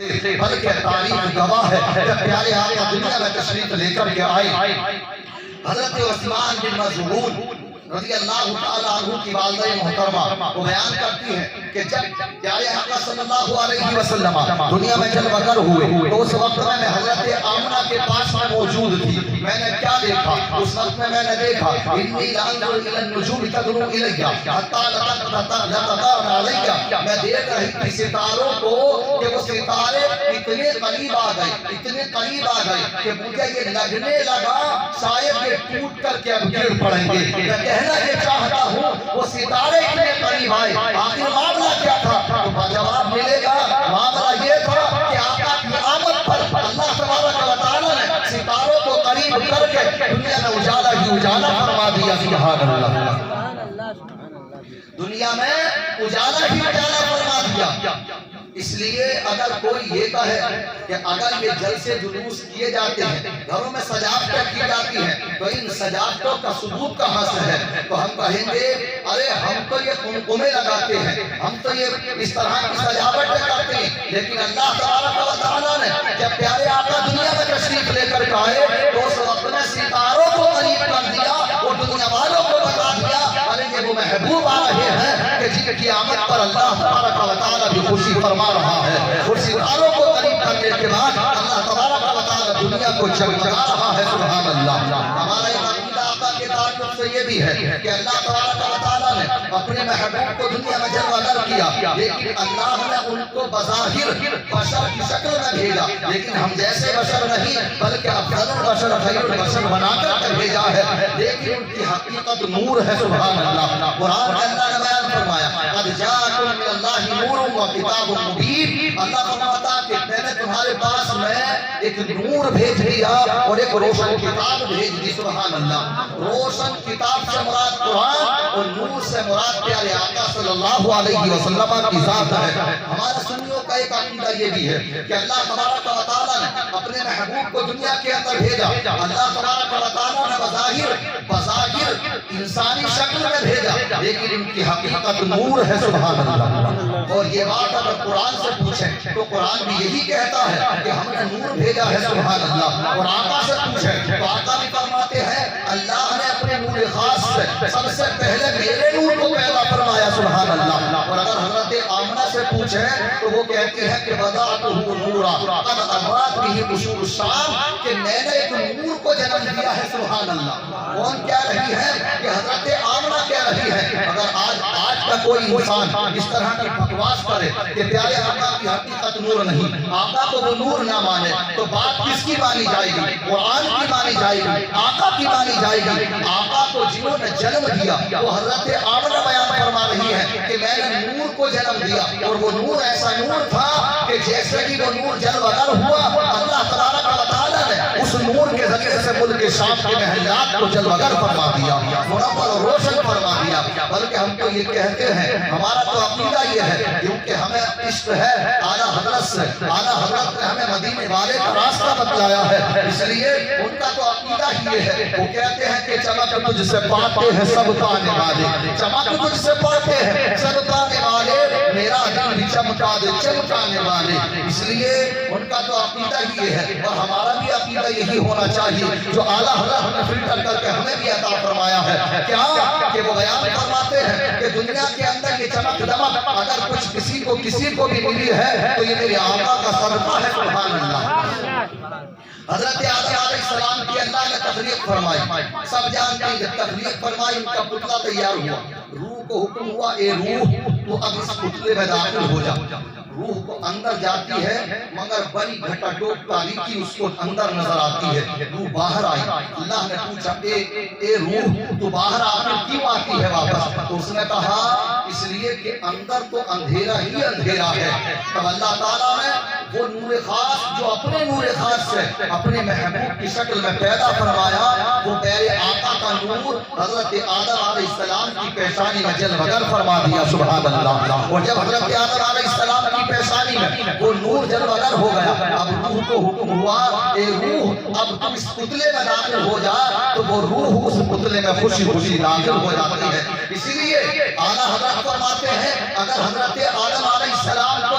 بلکہ تاریخ گواہ ہے کہ پیارے آقا دنیا میں تشریف لے کر کے آئے۔ حضرت عثمان بن مظعون رضی اللہ تعالیٰ عنہ کی والدہ محترمہ وہ بیان کرتی ہے کہ جب پیارے آقا صلی اللہ علیہ وسلم دنیا میں جلوہ گر ہوئے تو اس وقت میں حضرت آمنہ کے پاس میں موجود تھی۔ میں نے کیا دیکھا؟ اس وقت میں نے دیکھا انی لانظر الی النجوم تدنو الی حتی لتدارن علی، میں دیکھ رہی تھی ستاروں کو کہ وہ ستارے اتنے قریب آ گئے، اتنے قریب آ گئے کہ مجھے یہ لگنے لگا شاید یہ ٹوٹ کر کے اب گر پڑیں گے۔ میں کہنا یہ چاہتا ہوں وہ ستارے اتنے قریب آئے، آخر معاملہ کیا تھا؟ تو جواب ملے گا معاملہ یہ تھا کہ آقا کی آمد پر اللہ تبارک و تعالیٰ نے ستاروں کو قریب کر کے دنیا میں اجالا ہی اجالا فرما دیا۔ سبحان اللہ، دنیا میں اجالا ہی اجالا فرما دیا۔ اس لیے اگر کوئی یہ کہے کہ اگر یہ جلسے جلوس کیے جاتے ہیں، گھروں میں سجاوٹیں کی جاتی ہیں، تو ان سجاوٹوں کا ثبوت کہاں سے ہے؟ تو ہم کہیں گے ارے ہم تو یہ قمقمے لگاتے ہیں، ہم تو یہ اس طرح کی سجاوٹیں کرتے ہیں، لیکن اللہ تبارک و تعالیٰ نے جب پیارے آقا دنیا میں تشریف لے کر آئے تو اس وقت میں ستاروں کو قریب کر دیا اور دنیا والوں کو بتا دیا ارے یہ وہ محبوب آ رہے ہیں کہ جن کی آمد پر اللہ تبارک و تعالیٰ بھی خوشی فرما رہا ہے۔ اور ستاروں کو قریب کرنے کے بعد اللہ تبارک و تعالیٰ دنیا کو جگمگا رہا ہے۔ سبحان اللہ، ہمارا ایک عقیدہ آقا کے تعلق سے یہ بھی ہے کہ اللہ تبارک و تعالیٰ نے اپنے محبوب کو دنیا میں جلوہ گر کیا، لیکن اللہ نے ان کو بظاہر بشر کی شکل میں بھیجا، لیکن ہم جیسے بشر نہیں بلکہ افضل البشر خیر البشر بنا کر بھیجا ہے، لیکن ان کی حقیقت نور ہے۔ سبحان اللہ، قرآن میں اللہ نے بیان فرمایا قد جاءکم من اللہ نور و کتاب مبین، اللہ فرماتا کہ میں نے تمہارے پاس میں ایک نور بھیج دیا اور ایک روشن کتاب بھیج دی۔ سبحان اللہ، روشن کتاب سے مراد قرآن اور نور سے مراد پیارے آقا صلی اللہ علیہ وسلم کی ذات ہے۔ ہمارا سنیوں کا ایک عقیدہ یہ بھی ہے کہ اللہ تبارک و تعالیٰ نے اپنے محبوب کو دنیا کے اندر بھیجا، اللہ تبارک و تعالیٰ نے بظاہر انسانی شکل میں بھیجا، لیکن ان کی حقیقت نور ہے۔ سبحان اللہ، اور یہ بات اگر قرآن سے پوچھیں تو قرآن بھی یہی کہتا ہے کہ ہم نے نور بھیجا ہے۔ سبحان اللہ، اور آقا سے پوچھیں تو آقا بھی فرماتے ہیں اللہ نے اپنے نور خاص سے سب سے پہلے میرے نور کو پیدا فرمایا۔ سبحان اللہ، اور اگر حضرت آمنہ سے پوچھیں تو وہ کہتے ہیں کہ وضعتہ نورا قد اضاءت به بشور الشام، کہ میں نے ایک نور کو جنم دیا ہے۔ سبحان اللہ، کون کہہ رہی ہے؟ کہ حضرت آمنہ کہہ رہی ہے۔ اگر آج کا کوئی انسان اس طرح کی بکواس کرے کہ پیارے آقا کی حقیقت نور نہیں، آقا کو وہ نور نہ مانے تو بات کس کی مانی جائے گی؟ قرآن کی مانی جائے گی، آقا کی مانی جائے گی۔ آقا کو جنہوں نے جنم دیا وہ حضرت آمنہ بیان فرما رہی ہے کہ میں نے نور کو جنم دیا، اور وہ نور ایسا نور تھا کہ جیسے ہی وہ نور جلوہ گر ہوا اللہ تبارک و تعالیٰ نے اس نور کے ذریعے سے ملک شام کے محلات کو جلوہ گر فرما دیا، منور و روشن فرما دیا۔ بلکہ ہم تو یہ کہتے ہیں، ہمارا تو عقیدہ یہ ہے کیونکہ ہمیں عشق ہے اعلیٰ حضرت سے، اعلیٰ حضرت نے ہمیں مدینے والے کا راستہ بتلایا ہے، اس لیے ان کا تو عقیدہ ہی یہ ہے۔ وہ کہتے ہیں کہ چمک تجھ سے پاتے ہیں سب پانے والے، چمک تجھ سے پاتے ہیں سب پانے والے، میرا دل بھی چمکا دے چمکانے والے۔ اس لیے ان کا تو عقیدہ ہی یہ ہے، اور ہمارا بھی عقیدہ یہی ہونا چاہیے جو اعلیٰ حضرت نے فلٹر کر کے ہمیں بھی عطا فرمایا ہے۔ کیا کہ وہ بیان فرماتے ہیں کہ دنیا کے اندر یہ چمک دمک اگر کچھ کسی کو بھی ملی ہے تو یہ میرے آقا کا صدقہ ہے۔ سبحان اللہ، حضرت آدم علیہ السلام کی اللہ نے تخلیق فرمائی، سب جانتے ہیں جب تخلیق فرمائی ان کا پتلا تیار ہوا، روح کو حکم ہوا اے روح تو اب اس پتلے میں داخل ہو جا۔ روح کو اندر جاتی ہے مگر بڑی گھٹا ٹوپ تاریکی اس کو اندر نظر آتی ہے، روح باہر آئی۔ اللہ نے پوچھا اے روح تو باہر آخر کیوں آتی ہے واپس؟ تو اس نے کہا اس لیے کہ اندر تو اندھیرا ہی اندھیرا ہے۔ تب اللہ تعالیٰ نے وہ نور خاص جو اپنے نور خاص سے اپنے محبوب کی شکل میں پیدا فرمایا، وہ پیارے آقا کا نور حضرت آدم علیہ السلام کی پیشانی میں جلوہ گر فرما دیا۔ سبحان اللہ، اور جب حضرت آدم علیہ السلام کی پیشانی میں وہ نور جلوہ گر ہو گیا، اب روح کو حکم ہوا اے روح اب تم اس پتلے میں داخل ہو جا، تو وہ روح اس پتلے میں خوشی خوشی داخل ہو جاتی ہے۔ اسی لیے اعلیٰ حضرت فرماتے ہیں اگر حضرت آدم علیہ السلام کو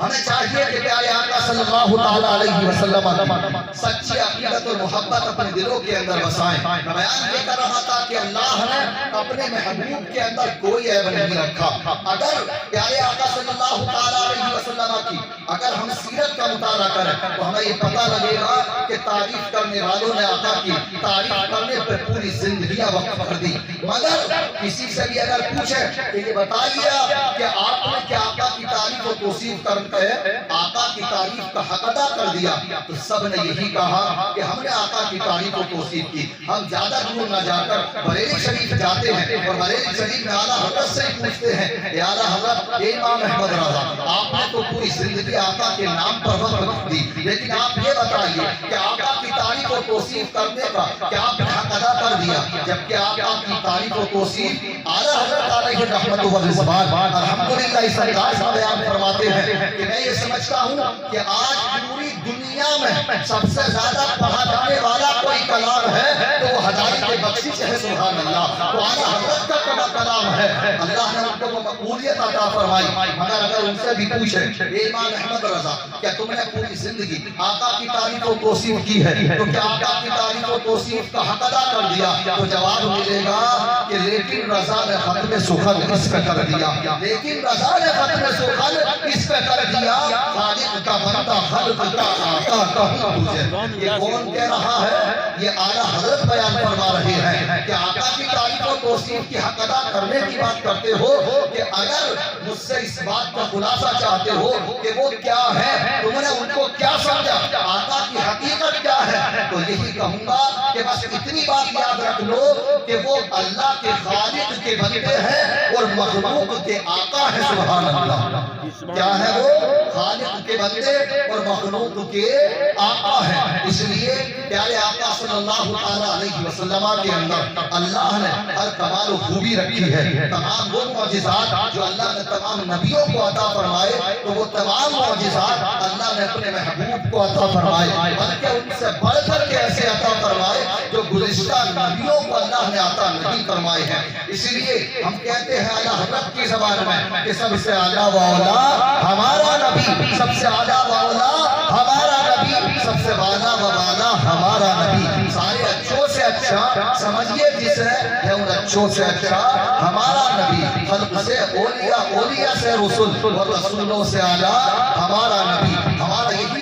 ہمیں چاہیے کہ پیارے آقا صلی اللہ تعالیٰ علیہ وسلم کی سچی عقیدت اور محبت اپنے دلوں کے اندر بسائیں۔ میں بیان یہ کر رہا تھا کہ اللہ نے اپنے محبوب کے اندر کوئی عیب نہیں رکھا۔ اگر پیارے آقا صلی اللہ تعالیٰ علیہ وسلم کی اگر ہم سیرت کا مطالعہ کریں تو ہمیں یہ پتہ لگے گا کہ تعریف کرنے والوں نے آقا کی تعریف کرنے پر پوری زندگیاں وقف کر دی، مگر کسی سے بھی اگر پوچھے کہ یہ بتائیے کہ آپ نے کیا آقا کی تعریف و توصیف کرتے ہیں، آقا کی تعریف کا حق ادا کر دیا، تو سب نے یہی کہا کہ ہم نے آقا کی تعریف و توصیف کی۔ ہم زیادہ دور نہ جا کر بریلی شریف جاتے ہیں اور بریلی شریف میں اعلیٰ حضرت سے پوچھتے ہیں کہ اعلیٰ حضرت امام احمد رضا آپ نے تو پوری زندگی آقا کے نام پر وقف دی، لیکن آپ یہ بتائیے کہ آقا کی تعریف و توصیف کرنے کا کیا آپ نے حق ادا کر دیا؟ جبکہ آقا کی تعریف و توصیف اعلیٰ حضرت علیہ رحمت و رضوان الحمدللہ اس انداز میں بیان فرماتے ہیں کہ میں یہ سمجھتا ہوں کہ آج پوری دنیا میں سب سے زیادہ پڑھا جانے والا کوئی کلام ہے تو وہ ہدایت کے بخشش ہے، سبحان اللہ، تو اعلیٰ حضرت کا کلام ہے، اللہ نے ان کو مقبولیت عطا فرمائی۔ مگر اگر ان سے بھی پوچھیں امام احمد رضا کیا تم نے پوری زندگی آقا کی تعریف و توصیف کی ہے تو کیا آقا کی تعریف و توصیف کا حق ادا کر دیا؟ تو جواب ملے گا کہ لیکن رضا نے ختم سخن اس پہ کر دیا، لیکن رضا نے ختم سخن اس پہ کر دیا، خالق کا بندہ خلق کا آقا کہوں تجھے۔ یہ کون کہہ رہا ہے؟ یہ اعلیٰ حضرت بیان فرما رہے ہیں کہ آقا کی تعریف و توصیف کی حق ادا کرنے کی بات کرتے ہو کہ اگر مجھ سے اس بات کا خلاصہ چاہتے ہو کہ وہ کیا ہے، تم نے ان کو کیا سمجھا، آقا کی حقیقت کیا ہے، تو یہی کہوں گا کہ بس اتنی بات یاد رکھ لو کہ وہ اللہ کے خالق کے بندے ہیں اور مخلوق کے آقا ہے، سبحان اللہ۔ کیا ہے وہ؟ خالق کے بندے اور مخلوق کے آقا ہے۔ اس لیے پیارے آقا صلی اللہ علیہ وسلم کے اندر اللہ نے ہر کمال و خوبی رکھی ہے۔ تمام وہ معجزات جو اللہ نے تمام نبیوں کو عطا فرمائے تو وہ تمام معجزات اللہ نے اپنے محبوب کو عطا فرمائے، بلکہ ان سے بڑھ کر کے ایسے عطا فرمائے جو گزشتہ نبیوں کو اللہ نے عطا نہیں فرمائے ہیں۔ اسی لیے ہم کہتے ہیں اعلیٰ حضرت کی زبان میں کہ سب سے اعلیٰ و اولیٰ ہمارا نبی، سب سے اعلیٰ و اولیٰ ہمارا نبی، سب سے بالا و بالا ہمارا نبی، سارے اچھوں سے اچھا سمجھیے جسے ہے ان اچھوں سے اچھا ہمارا نبی، خلق سے اولیاء، اولیاء سے رسول اور رسولوں سے اعلیٰ ہمارا نبی۔